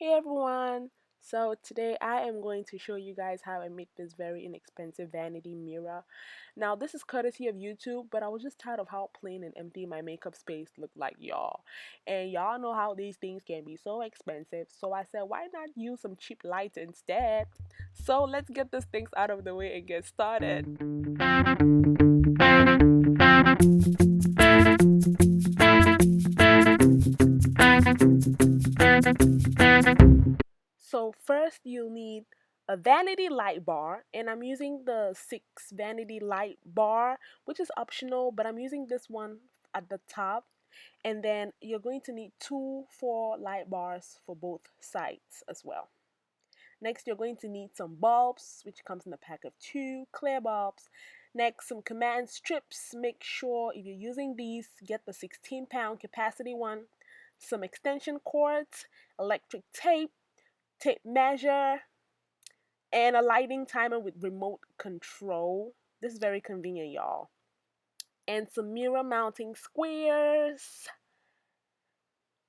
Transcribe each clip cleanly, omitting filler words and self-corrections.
Hey everyone! So today I am going to show you guys how I made this very inexpensive vanity mirror. Now this is courtesy of YouTube, but I was just tired of how plain and empty my makeup space looked like, y'all. And y'all know how these things can be so expensive, so I said why not use some cheap lights instead? So let's get these things out of the way and get started. So first you'll need a vanity light bar, and I'm using the 6 vanity light bar, which is optional, but I'm using this one at the top. And then you're going to need 2 4 light bars for both sides as well. Next, you're going to need some bulbs, which comes in a pack of 2 clear bulbs. Next, some command strips. Make sure if you're using these, get the 16-pound capacity one. Some extension cords, electric tape, tape measure, and a lighting timer with remote control. This is very convenient, y'all. And some mirror mounting squares.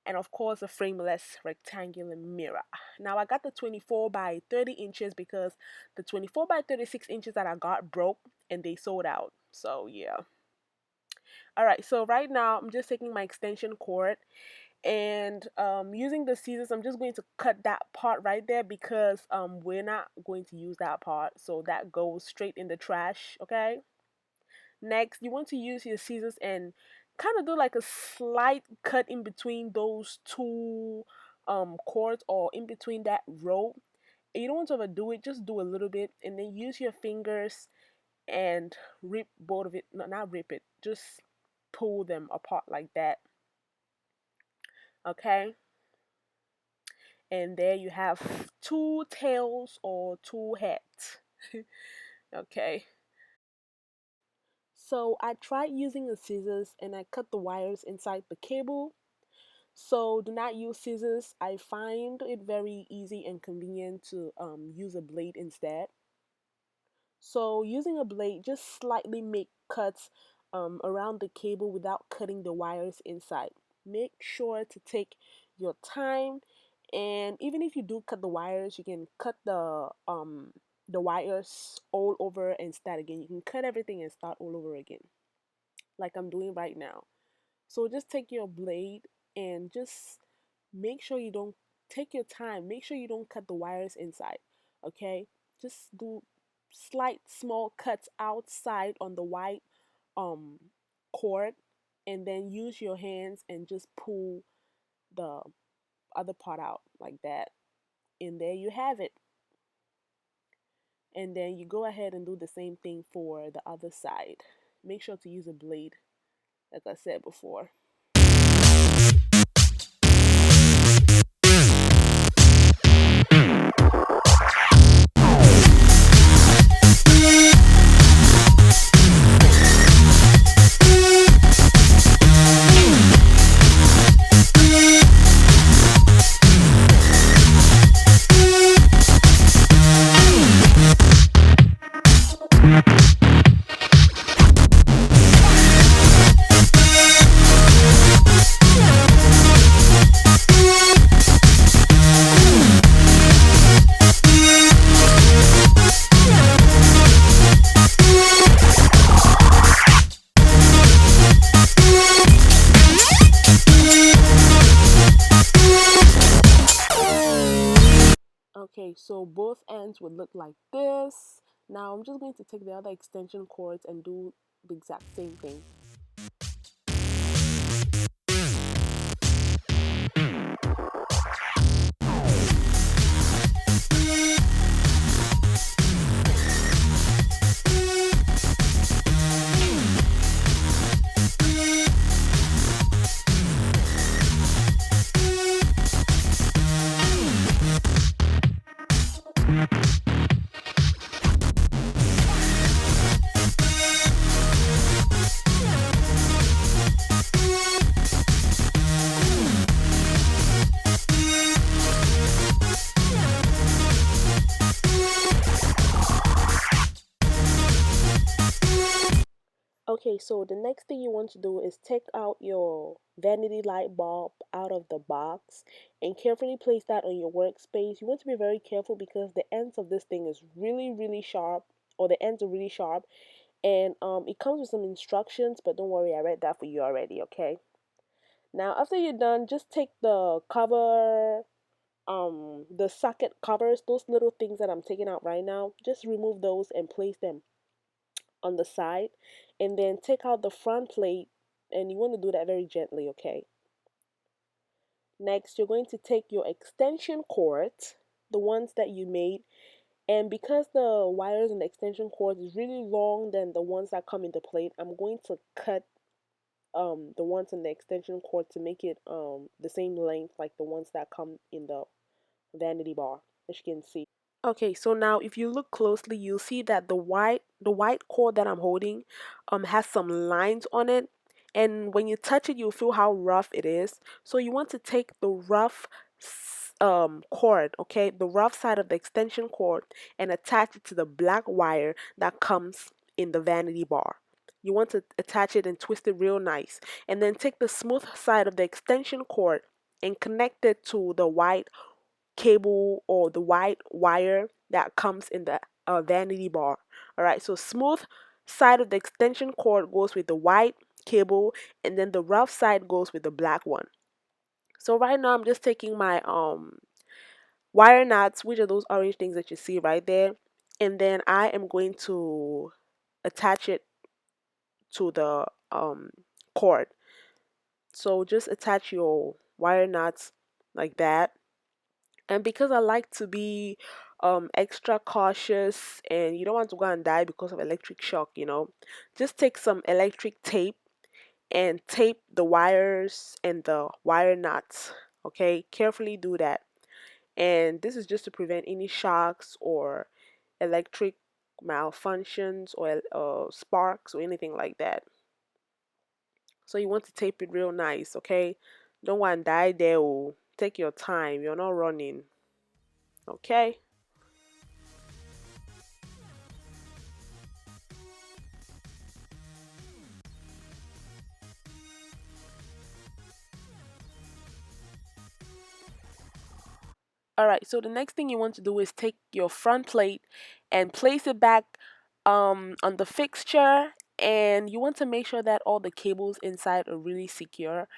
And of course, a frameless rectangular mirror. Now, I got the 24 by 30 inches because the 24 by 36 inches that I got broke and they sold out. So, yeah. Alright, so right now, I'm just taking my extension cord and using the scissors. I'm just going to cut that part right there because we're not going to use that part, so that goes straight in the trash. Okay, next you want to use your scissors and kind of do like a slight cut in between those two cords, or in between that row. And you don't want to overdo it, just do a little bit and then use your fingers and rip both of it. No, not rip it, just pull them apart like that. Okay, and there you have 2 tails or 2 heads. Okay, so I tried using the scissors and I cut the wires inside the cable. So do not use scissors. I find it very easy and convenient to use a blade instead. So using a blade, just slightly make cuts around the cable without cutting the wires inside. Make sure to take your time, and even if you do cut the wires, you can cut the wires all over and start again. You can cut everything and start all over again, like I'm doing right now. So just take your blade and just make sure you don't take your time. Make sure you don't cut the wires inside. Okay, just do slight small cuts outside on the white um cord, and then use your hands and just pull the other part out like that, and there you have it. And then you go ahead and do the same thing for the other side. Make sure to use a blade, like I said before. Okay, so both ends would look like this. Now I'm just going to take the other extension cords and do the exact same thing. Okay, so the next thing you want to do is take out your vanity light bulb out of the box and carefully place that on your workspace. You want to be very careful because the ends of this thing is really, really sharp, or the ends are really sharp, and it comes with some instructions, but don't worry, I read that for you already, okay? Now, after you're done, just take the cover, the socket covers, those little things that I'm taking out right now, just remove those and place them on the side, and then take out the front plate, and you want to do that very gently, okay? Next, you're going to take your extension cords, the ones that you made, and because the wires in the extension cords is really long than the ones that come in the plate, I'm going to cut the ones in the extension cord to make it the same length like the ones that come in the vanity bar, as you can see. Okay, so now if you look closely, you'll see that the white cord that I'm holding has some lines on it. And when you touch it, you'll feel how rough it is. So you want to take the rough cord, okay, the rough side of the extension cord, and attach it to the black wire that comes in the vanity bar. You want to attach it and twist it real nice. And then take the smooth side of the extension cord and connect it to the white cable or the white wire that comes in the vanity bar. All right, so smooth side of the extension cord goes with the white cable, and then the rough side goes with the black one. So right now I'm just taking my wire knots, which are those orange things that you see right there, and then I am going to attach it to the cord. So just attach your wire knots like that. And because I like to be extra cautious and you don't want to go and die because of electric shock, just take some electric tape and tape the wires and the wire nuts. Okay, carefully do that. And this is just to prevent any shocks or electric malfunctions or sparks or anything like that. So you want to tape it real nice, okay? Don't want to die there. Oh. Take your time. You're not running. Okay? All right, so the next thing you want to do is take your front plate and place it back on the fixture, and you want to make sure that all the cables inside are really secure,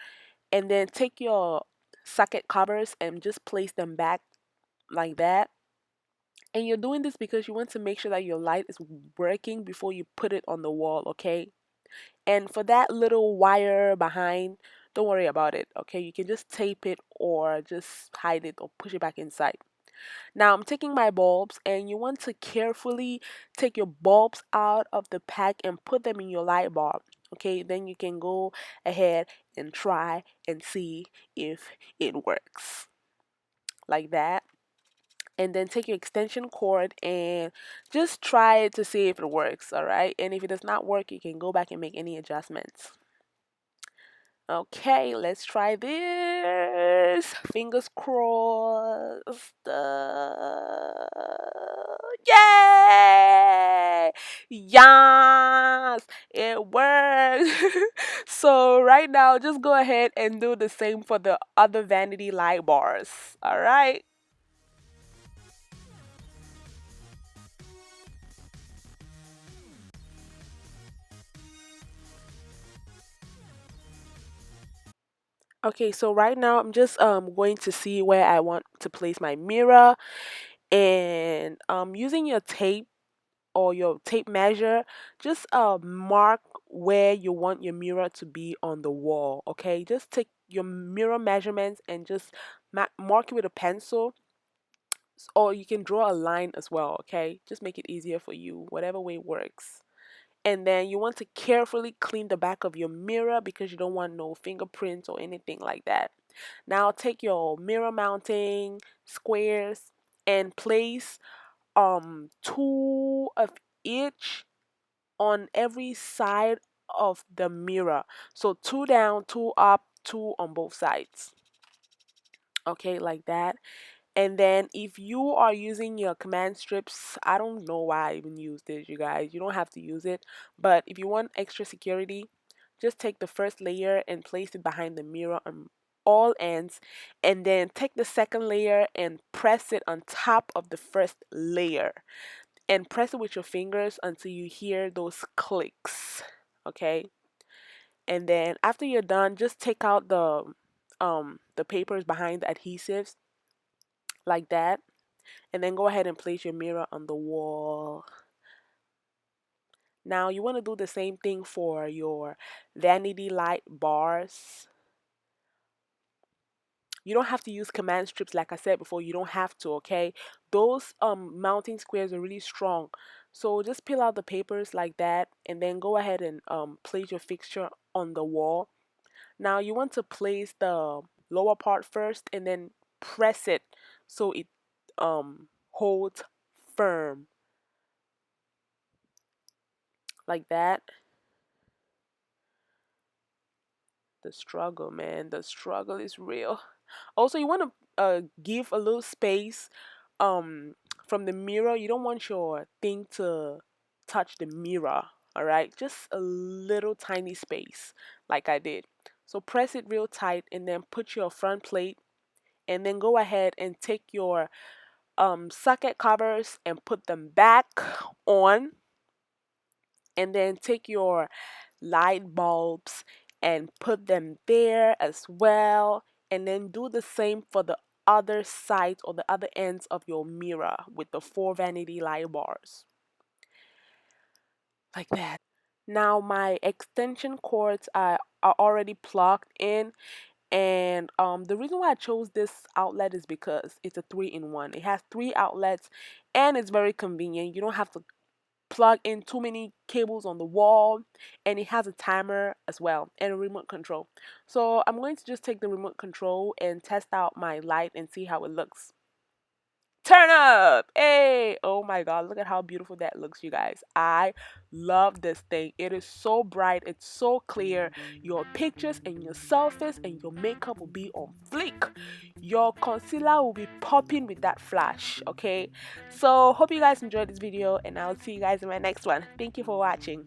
and then take your socket covers and just place them back like that. And you're doing this because you want to make sure that your light is working before you put it on the wall, okay? And for that little wire behind, don't worry about it, okay? You can just tape it or just hide it or push it back inside. Now I'm taking my bulbs, and you want to carefully take your bulbs out of the pack and put them in your light bulb. Okay, then you can go ahead and try and see if it works like that. And then take your extension cord and just try it to see if it works, all right? And if it does not work, you can go back and make any adjustments. Okay, let's try this. Fingers crossed. Yay! Yes, it works. So right now, just go ahead and do the same for the other vanity light bars. All right. Okay, so right now I'm just going to see where I want to place my mirror, and using your tape or your tape measure, just mark where you want your mirror to be on the wall. Okay, just take your mirror measurements and just mark it with a pencil, or you can draw a line as well. Okay, just make it easier for you, whatever way works. And then you want to carefully clean the back of your mirror because you don't want no fingerprints or anything like that. Now take your mirror mounting squares and place two of each on every side of the mirror. So two down, two up, two on both sides. Okay, like that. And then if you are using your command strips, I don't know why I even used it, you guys. You don't have to use it. But if you want extra security, just take the first layer and place it behind the mirror on all ends. And then take the second layer and press it on top of the first layer. And press it with your fingers until you hear those clicks. Okay? And then after you're done, just take out the papers behind the adhesives like that, and then go ahead and place your mirror on the wall. Now you want to do the same thing for your vanity light bars. You don't have to use command strips like I said before. You don't have to, okay? Those mounting squares are really strong. So just peel out the papers like that, and then go ahead and place your fixture on the wall. Now you want to place the lower part first and then press it so it holds firm like that. The struggle, man, the struggle is real. Also, you want to give a little space um from the mirror. You don't want your thing to touch the mirror, all right? Just a little tiny space like I did. So press it real tight and then put your front plate, and then go ahead and take your socket covers and put them back on, and then take your light bulbs and put them there as well, and then do the same for the other sides or the other ends of your mirror with the 4 vanity light bars like that. Now my extension cords are already plugged in, and the reason why I chose this outlet is because it's a 3-in-1. It has 3 outlets and it's very convenient. You don't have to plug in too many cables on the wall, and it has a timer as well and a remote control. So I'm going to just take the remote control and test out my light and see how it looks. Turn up! Hey! Oh my god, look at how beautiful that looks, you guys. I love this thing. It is so bright, it's so clear. Your pictures and your selfies and your makeup will be on fleek. Your concealer will be popping with that flash, okay? So hope you guys enjoyed this video, and I'll see you guys in my next one. Thank you for watching.